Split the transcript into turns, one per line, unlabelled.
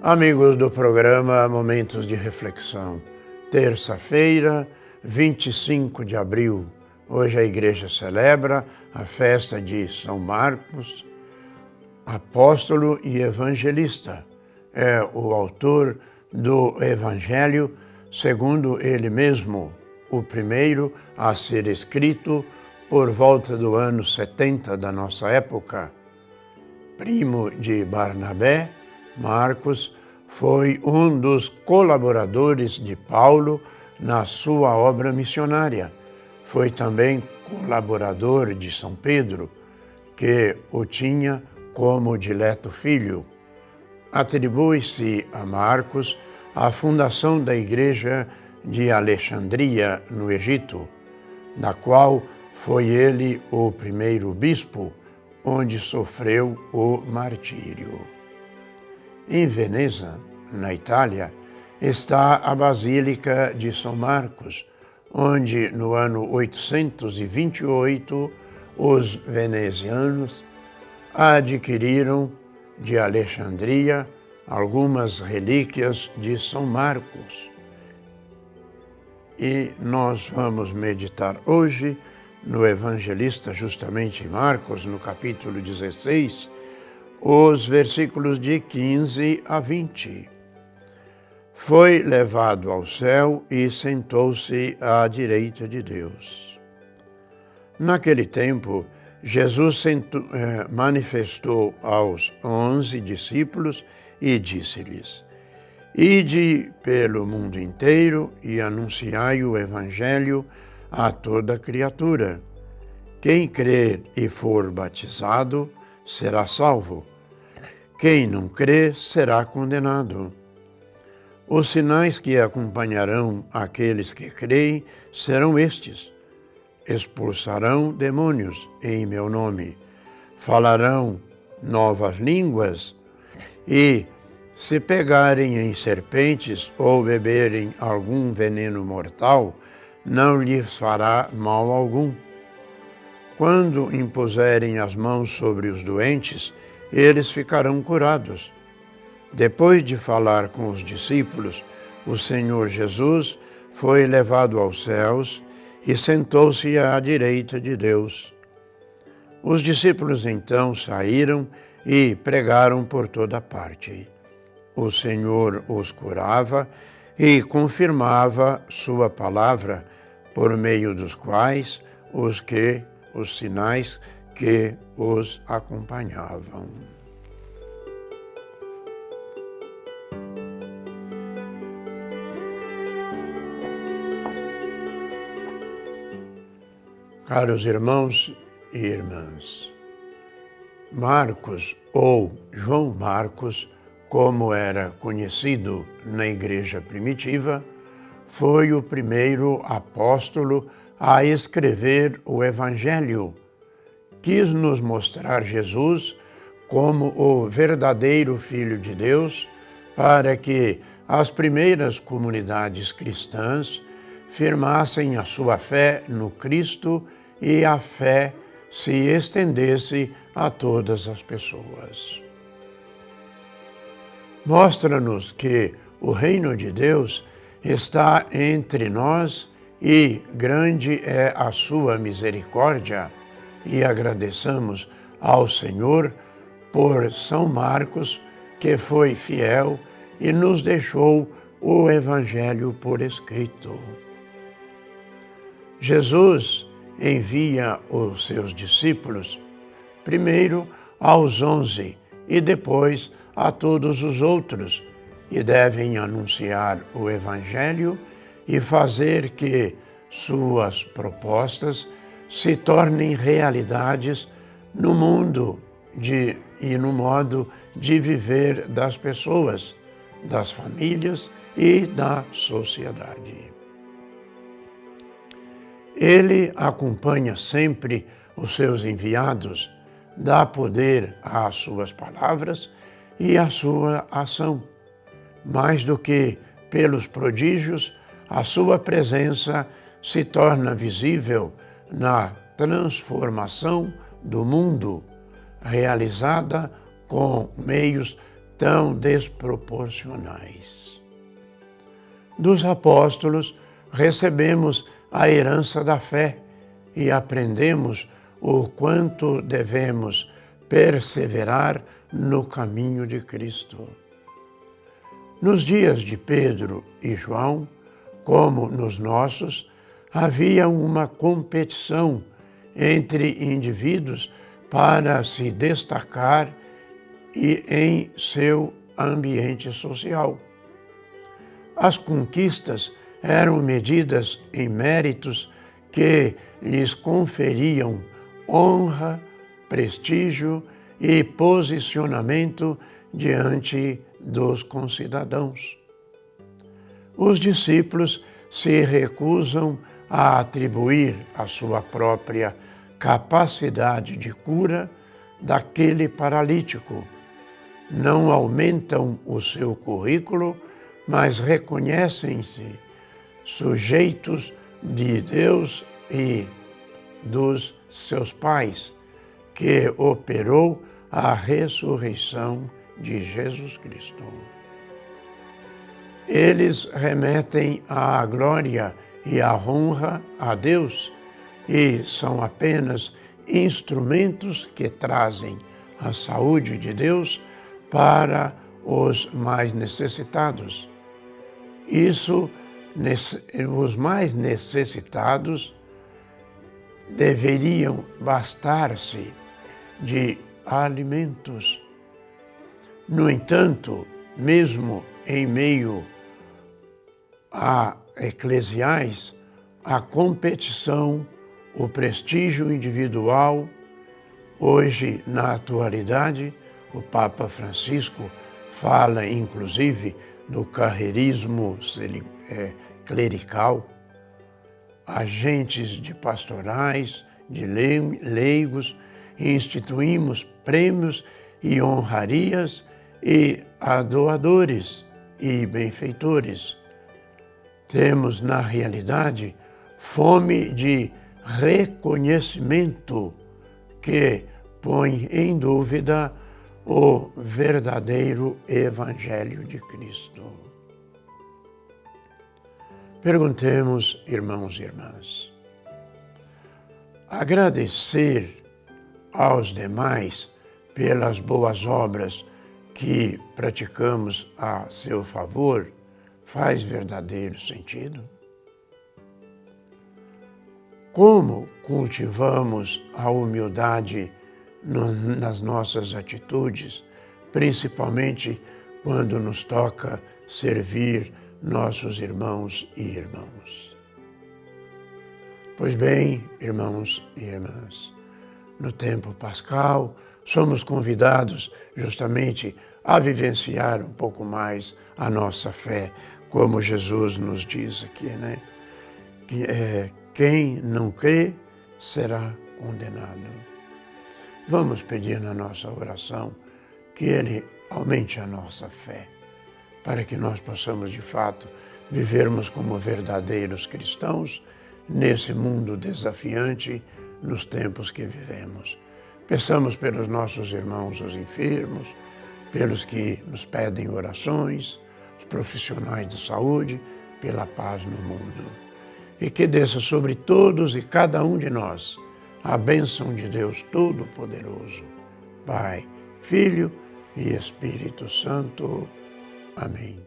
Amigos do programa Momentos de Reflexão, terça-feira, 25 de abril. Hoje a igreja celebra a festa de São Marcos, apóstolo e evangelista. É o autor do Evangelho, segundo ele mesmo, o primeiro a ser escrito por volta do ano 70 da nossa época. Primo de Barnabé, Marcos foi um dos colaboradores de Paulo na sua obra missionária. Foi também colaborador de São Pedro, que o tinha como dileto filho. Atribui-se a Marcos a fundação da igreja de Alexandria, no Egito, da qual foi ele o primeiro bispo, onde sofreu o martírio. Em Veneza, na Itália, está a Basílica de São Marcos, onde no ano 828 os venezianos adquiriram de Alexandria algumas relíquias de São Marcos. E nós vamos meditar hoje no evangelista justamente Marcos, no capítulo 16, os versículos de 15 a 20. Foi levado ao céu e sentou-se à direita de Deus. Naquele tempo, Jesus manifestou aos 11 discípulos e disse-lhes: Ide pelo mundo inteiro e anunciai o Evangelho a toda criatura. Quem crer e for batizado será salvo. Quem não crê será condenado. Os sinais que acompanharão aqueles que creem serão estes: expulsarão demônios em meu nome, falarão novas línguas e, se pegarem em serpentes ou beberem algum veneno mortal, não lhes fará mal algum. Quando impuserem as mãos sobre os doentes, eles ficarão curados. Depois de falar com os discípulos, o Senhor Jesus foi levado aos céus e sentou-se à direita de Deus. Os discípulos então saíram e pregaram por toda parte. O Senhor os curava e confirmava sua palavra, por meio dos quais os sinais que os acompanhavam. Caros irmãos e irmãs, Marcos, ou João Marcos, como era conhecido na igreja primitiva, foi o primeiro apóstolo a escrever o Evangelho. Quis nos mostrar Jesus como o verdadeiro Filho de Deus, para que as primeiras comunidades cristãs firmassem a sua fé no Cristo e a fé se estendesse a todas as pessoas. Mostra-nos que o reino de Deus está entre nós e grande é a sua misericórdia, e agradeçamos ao Senhor por São Marcos, que foi fiel e nos deixou o Evangelho por escrito. Jesus envia os seus discípulos, primeiro aos 11 e depois a todos os outros, e devem anunciar o Evangelho e fazer que suas propostas se tornem realidades no mundo e no modo de viver das pessoas, das famílias e da sociedade. Ele acompanha sempre os seus enviados, dá poder às suas palavras e à sua ação. Mais do que pelos prodígios, a sua presença se torna visível na transformação do mundo, realizada com meios tão desproporcionais. Dos apóstolos, recebemos a herança da fé e aprendemos o quanto devemos perseverar no caminho de Cristo. Nos dias de Pedro e João, como nos nossos, havia uma competição entre indivíduos para se destacar e em seu ambiente social. As conquistas eram medidas em méritos que lhes conferiam honra, prestígio e posicionamento diante dos concidadãos. Os discípulos se recusam a atribuir a sua própria capacidade de cura daquele paralítico. Não aumentam o seu currículo, mas reconhecem-se sujeitos de Deus e dos seus pais, que operou a ressurreição de Jesus Cristo. Eles remetem a glória e a honra a Deus e são apenas instrumentos que trazem a saúde de Deus para os mais necessitados. Os mais necessitados deveriam bastar-se de alimentos. No entanto, mesmo em meio a eclesiais, a competição, o prestígio individual, hoje, na atualidade, o Papa Francisco fala, inclusive, do carreirismo clerical, agentes de pastorais, de leigos, instituímos prêmios e honrarias e adoradores e benfeitores. Temos, na realidade, fome de reconhecimento que põe em dúvida o verdadeiro Evangelho de Cristo. Perguntemos, irmãos e irmãs, agradecer aos demais pelas boas obras que praticamos a seu favor faz verdadeiro sentido? Como cultivamos a humildade nas nossas atitudes, principalmente quando nos toca servir nossos irmãos e irmãs? Pois bem, irmãos e irmãs, no tempo pascal, somos convidados justamente a vivenciar um pouco mais a nossa fé, como Jesus nos diz aqui, né? Quem não crê será condenado. Vamos pedir na nossa oração que Ele aumente a nossa fé, para que nós possamos, de fato, vivermos como verdadeiros cristãos nesse mundo desafiante, nos tempos que vivemos. Peçamos pelos nossos irmãos, os enfermos, pelos que nos pedem orações, os profissionais de saúde, pela paz no mundo. E que desça sobre todos e cada um de nós a bênção de Deus Todo-Poderoso, Pai, Filho e Espírito Santo. Amém.